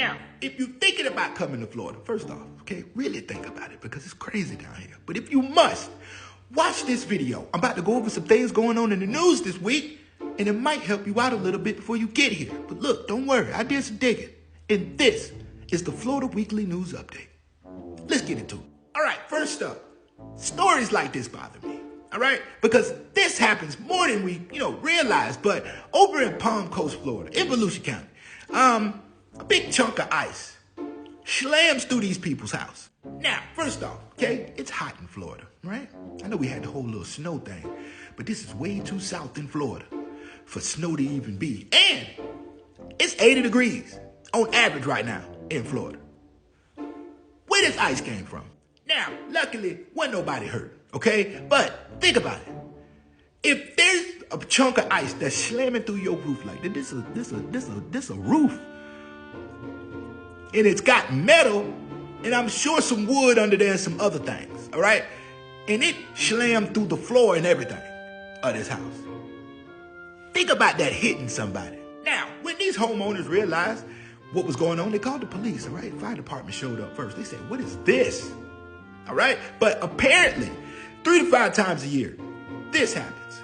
Now, if you're thinking about coming to Florida, first off, okay, really think about it because it's crazy down here. But if you must, watch this video. I'm about to go over some things going on in the news this week, and it might help you out a little bit before you get here. But look, don't worry, I did some digging. And this is the Florida Weekly News Update. Let's get into it. All right, first up, stories like this bother me. All right, because this happens more than we, realize. But over in Palm Coast, Florida, in Volusia County, a big chunk of ice slams through these people's house. Now, first off, okay, it's hot in Florida, right? I know we had the whole little snow thing, but this is way too south in Florida for snow to even be. And it's 80 degrees on average right now in Florida. Where this ice came from? Now, luckily, wasn't nobody hurt, okay? But think about it. If there's a chunk of ice that's slamming through your roof like that, this a roof. And it's got metal, and I'm sure some wood under there and some other things, all right? And it slammed through the floor and everything of this house. Think about that hitting somebody. Now, when these homeowners realized what was going on, they called the police, all right? Fire department showed up first. They said, what is this? All right? But apparently, 3 to 5 times a year, this happens.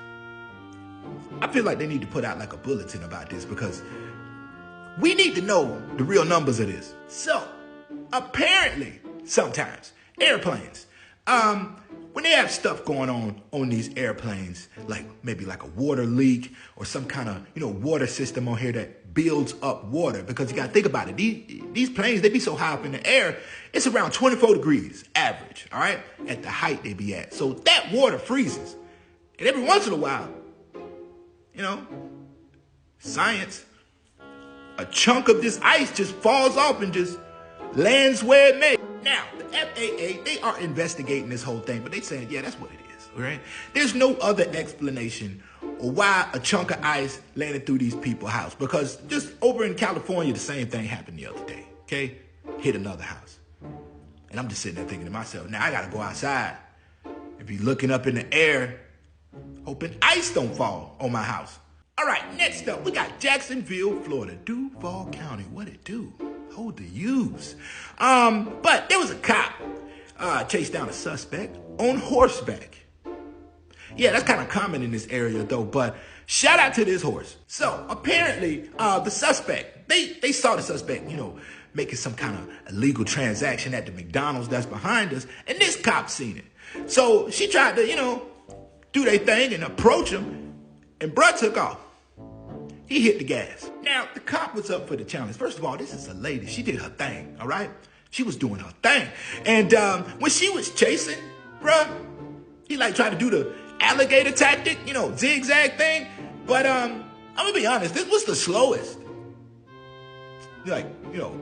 I feel like they need to put out like a bulletin about this because we need to know the real numbers of this. So, apparently, sometimes, airplanes, when they have stuff going on these airplanes, like maybe like a water leak or some kind of, water system on here that builds up water, because you got to think about it. These planes, they be so high up in the air, it's around 24 degrees average, all right, at the height they be at. So that water freezes. And every once in a while, science, a chunk of this ice just falls off and just lands where it may. Now, the FAA, they are investigating this whole thing, but they saying, yeah, that's what it is, all right? There's no other explanation or why a chunk of ice landed through these people's house, because just over in California, the same thing happened the other day, okay? Hit another house. And I'm just sitting there thinking to myself, now I got to go outside and be looking up in the air, hoping ice don't fall on my house. All right, next up, we got Jacksonville, Florida, Duval County. What it do? Hold the U's. But there was a cop chased down a suspect on horseback. Yeah, that's kind of common in this area, though, but shout out to this horse. So, apparently, the suspect, they saw the suspect, making some kind of illegal transaction at the McDonald's that's behind us, and this cop seen it. So, she tried to, do their thing and approach him, and bruh took off. He hit the gas. Now, the cop was up for the challenge. First of all, this is a lady. She did her thing, all right? She was doing her thing. And when she was chasing, bruh, he tried to do the alligator tactic, zigzag thing. But I'm gonna be honest, this was the slowest,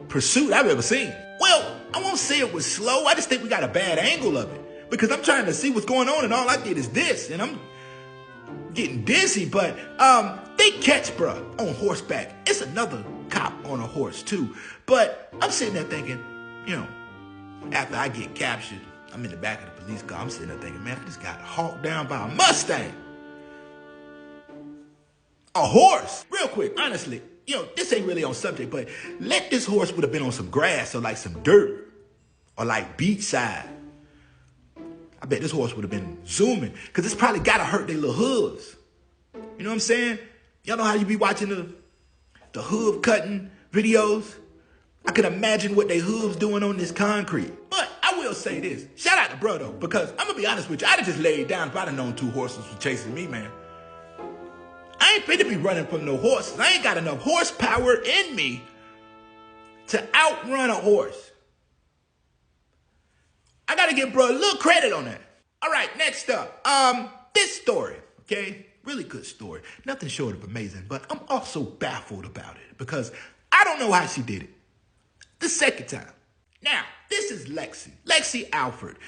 pursuit I've ever seen. Well, I won't say it was slow. I just think we got a bad angle of it because I'm trying to see what's going on, and all I did is this, and I'm getting dizzy. But they catch bruh on horseback. It's another cop on a horse too. But I'm sitting there thinking, after I get captured, I'm in the back of the police car. I'm sitting there thinking, man, I just got hawked down by a Mustang. A horse. Real quick, honestly, this ain't really on subject, but let this horse would have been on some grass or like some dirt or like beachside. I bet this horse would have been zooming because it's probably got to hurt their little hooves. You know what I'm saying? Y'all know how you be watching the hoof cutting videos? I can imagine what they hooves doing on this concrete. But I will say this. Shout out to bro, though, because I'm going to be honest with you. I'd have just laid down if I'd have known 2 horses were chasing me, man. I ain't fit to be running from no horses. I ain't got enough horsepower in me to outrun a horse. I got to give bro a little credit on that. All right, next up. This story, okay? Really good story. Nothing short of amazing, but I'm also baffled about it because I don't know how she did it. The second time. Now, this is Lexi Alford.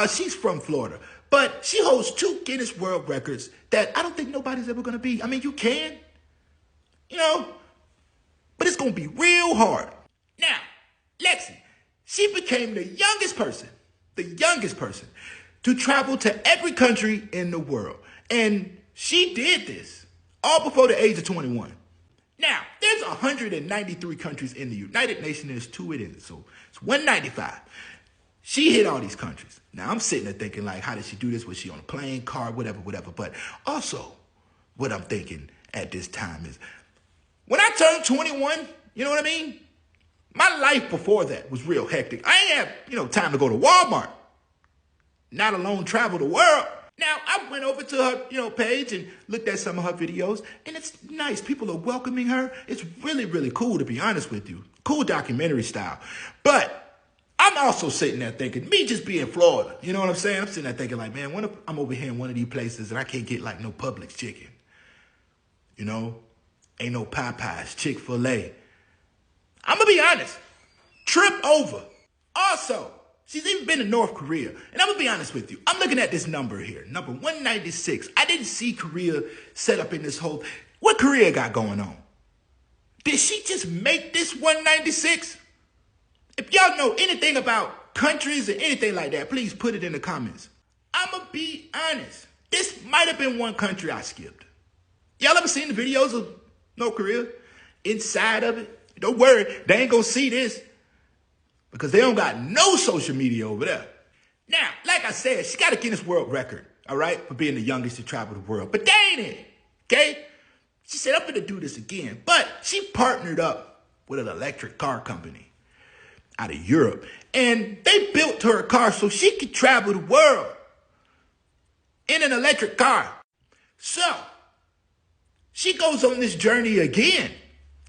She's from Florida, but she holds 2 Guinness World Records that I don't think nobody's ever going to beat. I mean, you can, but it's going to be real hard. Now, Lexi, she became the youngest person to travel to every country in the world. And she did this all before the age of 21. Now, there's 193 countries in the United Nations. There's 2 in it, so it's 195. She hit all these countries. Now, I'm sitting there thinking, like, how did she do this? Was she on a plane, car, whatever. But also, what I'm thinking at this time is, when I turned 21, you know what I mean? My life before that was real hectic. I ain't have, time to go to Walmart, not alone travel the world. Now, I went over to her, page and looked at some of her videos, and it's nice. People are welcoming her. It's really, really cool, to be honest with you. Cool documentary style. But I'm also sitting there thinking, me just being Florida, you know what I'm saying? I'm sitting there thinking, like, man, what if I'm over here in one of these places and I can't get, like, no Publix chicken? Ain't no Popeyes, Chick-fil-A. I'm going to be honest. Trip over. Also, she's even been to North Korea. And I'm going to be honest with you. I'm looking at this number here. Number 196. I didn't see Korea set up in this whole... What Korea got going on? Did she just make this 196? If y'all know anything about countries or anything like that, please put it in the comments. I'm going to be honest. This might have been one country I skipped. Y'all ever seen the videos of North Korea? Inside of it? Don't worry, they ain't going to see this. Because they don't got no social media over there. Now, like I said, she got a Guinness World Record, all right, for being the youngest to travel the world. But they ain't in it, okay? She said, I'm going to do this again. But she partnered up with an electric car company out of Europe. And they built her a car so she could travel the world in an electric car. So, she goes on this journey again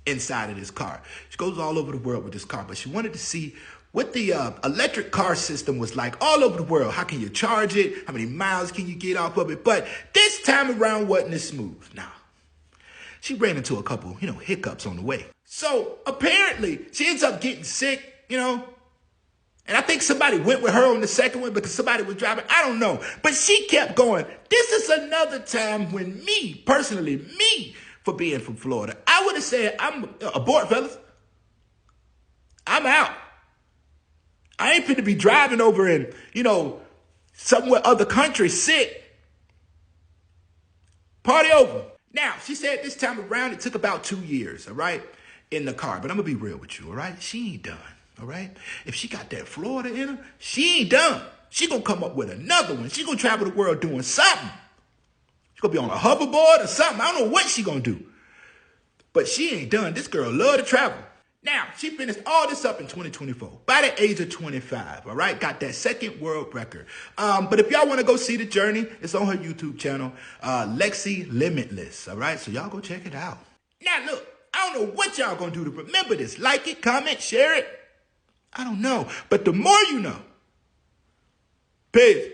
inside of this car. She goes all over the world with this car, but she wanted to see what the electric car system was like all over the world. How can you charge it? How many miles can you get off of it? But this time around wasn't as smooth. Now, she ran into a couple, hiccups on the way. So apparently she ends up getting sick, and I think somebody went with her on the second one because somebody was driving. I don't know. But she kept going. This is another time when me, for being from Florida, I would have said, I'm abort, fellas. I'm out. I ain't finna be driving over in, somewhere other country sick. Party over. Now, she said this time around, it took about 2 years, all right, in the car. But I'm going to be real with you, all right? She ain't done, all right? If she got that Florida in her, she ain't done. She going to come up with another one. She going to travel the world doing something. She going to be on a hoverboard or something. I don't know what she going to do. But she ain't done. This girl love to travel. Now, she finished all this up in 2024, by the age of 25, all right? Got that second world record. But if y'all want to go see the journey, it's on her YouTube channel, Lexi Limitless, all right? So y'all go check it out. Now, look, I don't know what y'all going to do to remember this. Like it, comment, share it. I don't know. But the more you know. Peace.